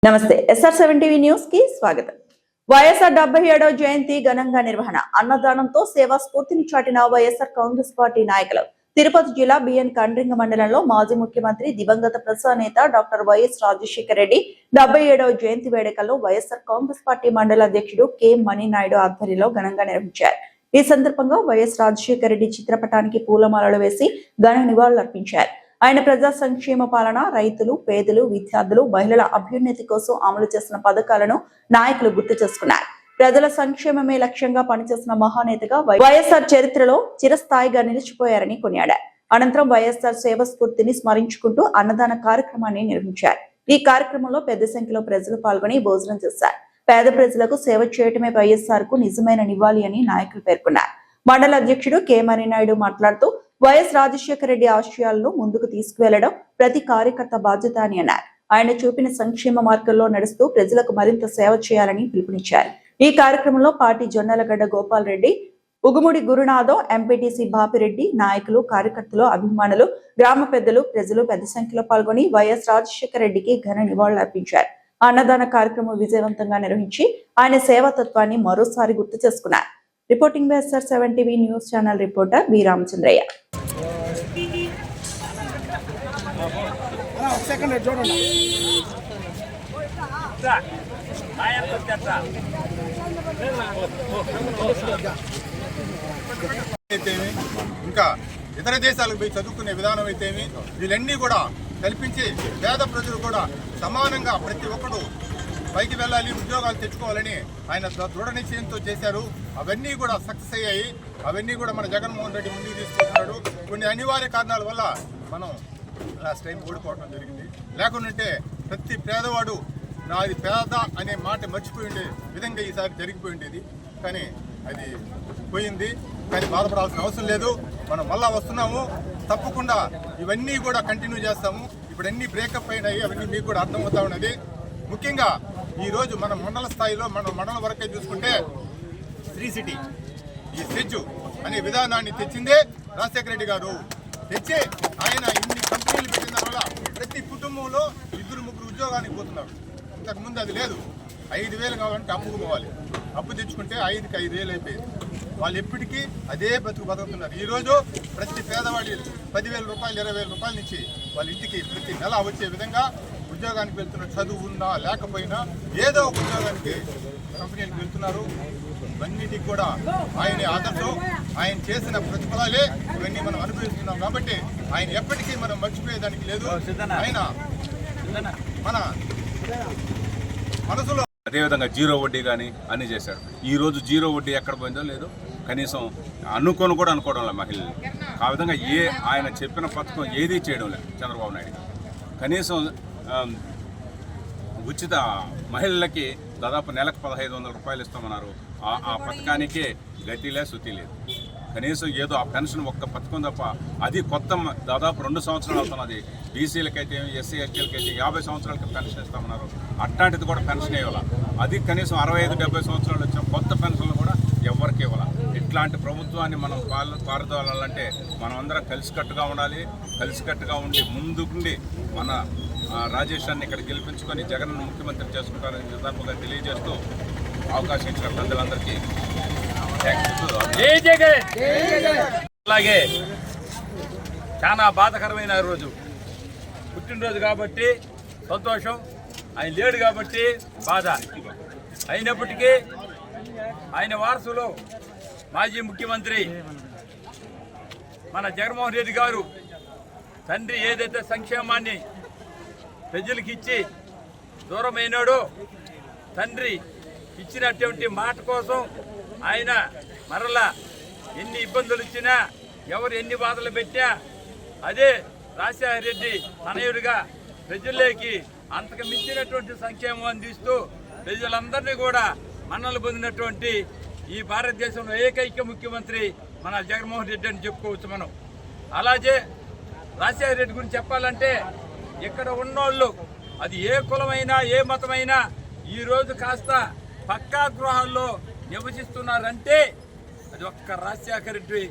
నమస్తే SR7 TV news కి స్వాగతం. వైఎస్ఆర్ 77వ జయంతి ఘనంగా నిర్వహణ. అన్నదానంతో సేవా స్ఫూర్తిని చాటిన వైఎస్ఆర్ కాంగ్రెస్ పార్టీ నాయకులు. తిరుపతి జిల్లా బిఎన్ కండ్రింగ మండలంలో మాజీ ముఖ్యమంత్రి దివంగత ప్రజానేత డాక్టర్ వైఎస్ రాజశేఖర రెడ్డి 77వ జయంతి వేడుకల్లో వైఎస్ఆర్ కాంగ్రెస్ పార్టీ మండల అధ్యక్షుడు కె మణినాయుడు ఆధ్వర్యంలో ఘనంగా నిర్వహించారు. ఈ సందర్భంగా వైఎస్ రాజశేఖర రెడ్డి చిత్రపటానికి పూలమాలలు వేసి ఘన నివాళులర్పించారు. ఆయన ప్రజా సంక్షేమ పాలన, రైతులు, పేదలు, విద్యార్థులు, మహిళల అభ్యున్నతి కోసం అమలు చేసిన పథకాలను నాయకులు గుర్తు చేసుకున్నారు. ప్రజల సంక్షేమమే లక్ష్యంగా పనిచేసిన మహానేతగా వైఎస్ఆర్ చరిత్రలో చిరస్థాయిగా నిలిచిపోయారని కొనియాడారు. అనంతరం వైఎస్ఆర్ సేవ స్ఫూర్తిని స్మరించుకుంటూ అన్నదాన కార్యక్రమాన్ని నిర్వహించారు. ఈ కార్యక్రమంలో పెద్ద సంఖ్యలో ప్రజలు పాల్గొని భోజనం చేశారు. పేద ప్రజలకు సేవ చేయటమే వైఎస్ఆర్ కు నిజమైన నివాళి అని నాయకులు పేర్కొన్నారు. మండల అధ్యక్షుడు కె మణినాయుడు మాట్లాడుతూ వైఎస్ రాజశేఖర రెడ్డి ఆశయాలను ముందుకు తీసుకువెళ్లడం ప్రతి కార్యకర్త బాధ్యత అని అన్నారు. ఆయన చూపిన సంక్షేమ మార్గంలో నడుస్తూ ప్రజలకు మరింత సేవ చేయాలని పిలుపునిచ్చారు. ఈ కార్యక్రమంలో పార్టీ జొన్నలగడ్డ గోపాల్ రెడ్డి, ఉగుముడి గురునాథం, ఎంపీటీసీ బాపిరెడ్డి, నాయకులు, కార్యకర్తలు, అభిమానులు, గ్రామ పెద్దలు, ప్రజలు పెద్ద సంఖ్యలో పాల్గొని వైఎస్ రాజశేఖర రెడ్డికి ఘన నివాళులర్పించారు. అన్నదాన కార్యక్రమం విజయవంతంగా నిర్వహించి ఆయన సేవాతత్వాన్ని మరోసారి గుర్తు చేసుకున్నారు. Reporting by SR7 TV news channel reporter B Ramachandraiah. ఇంకా ఇతర దేశాలకు పోయి చదువుకునే విధానం అయితేమి వీళ్ళన్నీ కూడా కల్పించి పేద ప్రజలు కూడా సమానంగా ప్రతి ఒక్కరు పైకి వెళ్ళాలి, ఉద్యోగాలు తెచ్చుకోవాలని ఆయన దృఢ నిశ్చయంతో చేశారు. అవన్నీ కూడా సక్సెస్ అయ్యాయి. అవన్నీ కూడా మన జగన్మోహన్ రెడ్డి ముందుకు తీసుకొస్తున్నాడు. కొన్ని అనివార్య కారణాల వల్ల మనం లాస్ట్ టైం ఓడిపోవడం జరిగింది. లేకుంటే ప్రతి పేదవాడు నాది పేద అనే మాట మర్చిపోయి ఉండే విధంగా ఈసారి జరిగిపోయి ఉండేది. కానీ అది పోయింది. కానీ బాధపడాల్సిన అవసరం లేదు. మనం మళ్ళా వస్తున్నాము. తప్పకుండా ఇవన్నీ కూడా కంటిన్యూ చేస్తాము. ఇప్పుడు అన్ని బ్రేకప్ అయినాయి. అవన్నీ మీకు కూడా అర్థమవుతా ఉన్నది. ముఖ్యంగా ఈరోజు మన మండల స్థాయిలో మన మండలం వరకే చూసుకుంటే శ్రీ సిటీ ఈ సెజ్ అనే విధానాన్ని తెచ్చిందే రాజశేఖర రెడ్డి గారు. తెచ్చి ఆయన ఇన్ని కంపెనీలు పెట్టిన వల్ల ప్రతి కుటుంబంలో 2-3 ఉద్యోగానికి పోతున్నారు. ఇంతకుముందు అది లేదు. 5,000 కావాలంటే అప్పుకు పోవాలి. అప్పు తెచ్చుకుంటే 5కి 5,000 అయిపోయింది. వాళ్ళు ఎప్పటికీ అదే బతుకుతున్నారు. ఈరోజు ప్రతి పేదవాడి 10,000 రూపాయలు, 20,000 రూపాయల నుంచి వాళ్ళ ఇంటికి ప్రతి నెల వచ్చే విధంగా ఉద్యోగానికి వెళ్తున్న, చదువు ఉన్నా లేకపోయినా ఏదో ఒక ఉద్యోగానికి కంపెనీలకు వెళ్తున్నారు. ఇవన్నిటికి కూడా ఆయన ఆదర్శం. ఆయన చేసిన ప్రతిఫలాలే ఇవన్నీ మనం అనుభవిస్తున్నాం. కాబట్టి ఆయన ఎప్పటికీ మనం మర్చిపోయేదానికి లేదు. ఆయన మన మనసులో అదేవిధంగా జీరో వడ్డీ కానీ అన్నీ చేశాడు. ఈరోజు జీరో వడ్డీ ఎక్కడ పోయిందో లేదు, కనీసం అనుకోను కూడా అనుకోవడం లేదు మహిళలు. ఆ విధంగా ఆయన చెప్పిన పథకం ఏదీ చేయడం లేదు చంద్రబాబు నాయుడు. కనీసం ఉచిత మహిళలకి దాదాపు నెలకు 1,500 రూపాయలు ఇస్తామన్నారు. ఆ పథకానికే గతి లేదు, శుతి లేదు. కనీసం ఏదో ఆ పెన్షన్ ఒక్క పథకం తప్ప, అది కొత్త దాదాపు 2 సంవత్సరాలు అవుతున్నది. బీసీలకైతే, ఎస్సీ ఎస్టీలకైతే 50 సంవత్సరాలకి పెన్షన్ ఇస్తామన్నారు. అట్లాంటిది కూడా పెన్షన్ ఇవ్వాలి. అది కనీసం 65-70 సంవత్సరాలు వచ్చిన కొత్త పెన్షన్లు కూడా ఎవరికి ఇవ్వాలి. ఇట్లాంటి ప్రభుత్వాన్ని మనం పారుదోలాలంటే మనం అందరం కలిసికట్టుగా ఉండాలి. కలిసికట్టుగా ఉండి ముందుకుండి మన రాజేశాన్ని ఇక్కడ గెలిపించుకొని జగన్ ముఖ్యమంత్రి చేసుకుంటారని సందర్భంగా తెలియజేస్తూ అవకాశం ఇచ్చిన ప్రజలందరికీ అలాగే చాలా బాధాకరమైన రోజు. పుట్టినరోజు కాబట్టి సంతోషం, ఆయన లేడు కాబట్టి బాధ. అయినప్పటికీ ఆయన వారసులు మాజీ ముఖ్యమంత్రి మన జగన్మోహన్ రెడ్డి గారు తండ్రి ఏదైతే సంక్షేమాన్ని ప్రజలకు ఇచ్చి దూరమైనాడో, తండ్రి ఇచ్చినటువంటి మాట కోసం ఆయన మరలా ఎన్ని ఇబ్బందులు ఇచ్చినా, ఎవరు ఎన్ని బాధలు పెట్టినా అదే రాజశేఖర రెడ్డి తనయుడిగా ప్రజల్లోకి అంతకు మించినటువంటి సంక్షేమం అందిస్తూ ప్రజలందరినీ కూడా మన్నలు పొందినటువంటి ఈ భారతదేశంలో ఏకైక ముఖ్యమంత్రి మన జగన్మోహన్ రెడ్డి అని చెప్పుకోవచ్చు మనం. అలాగే రాజశేఖర రెడ్డి గురించి చెప్పాలంటే ఇక్కడ ఉన్నోళ్ళు అది ఏ కులమైనా, ఏ మతమైనా ఈరోజు కాస్త పక్కా గృహాల్లో నివసిస్తున్నారంటే అది ఒక్క రాజశేఖర రెడ్డి